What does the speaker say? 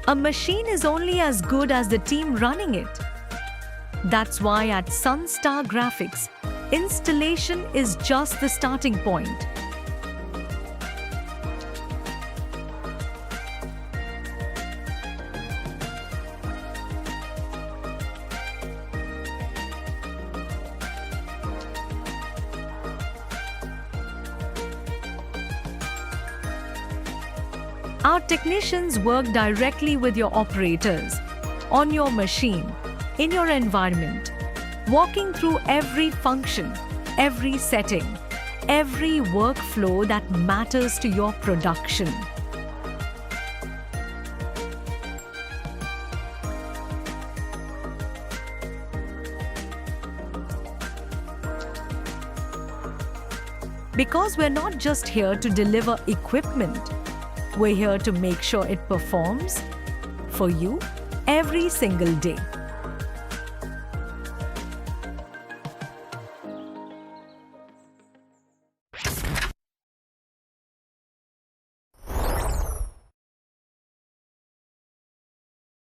A machine is only as good as the team running it. That's why at Sunstar Graphics, installation is just the starting point. Our technicians work directly with your operators, on your machine, in your environment, walking through every function, every setting, every workflow that matters to your production. Because we're not just here to deliver equipment, we're here to make sure it performs for you every single day.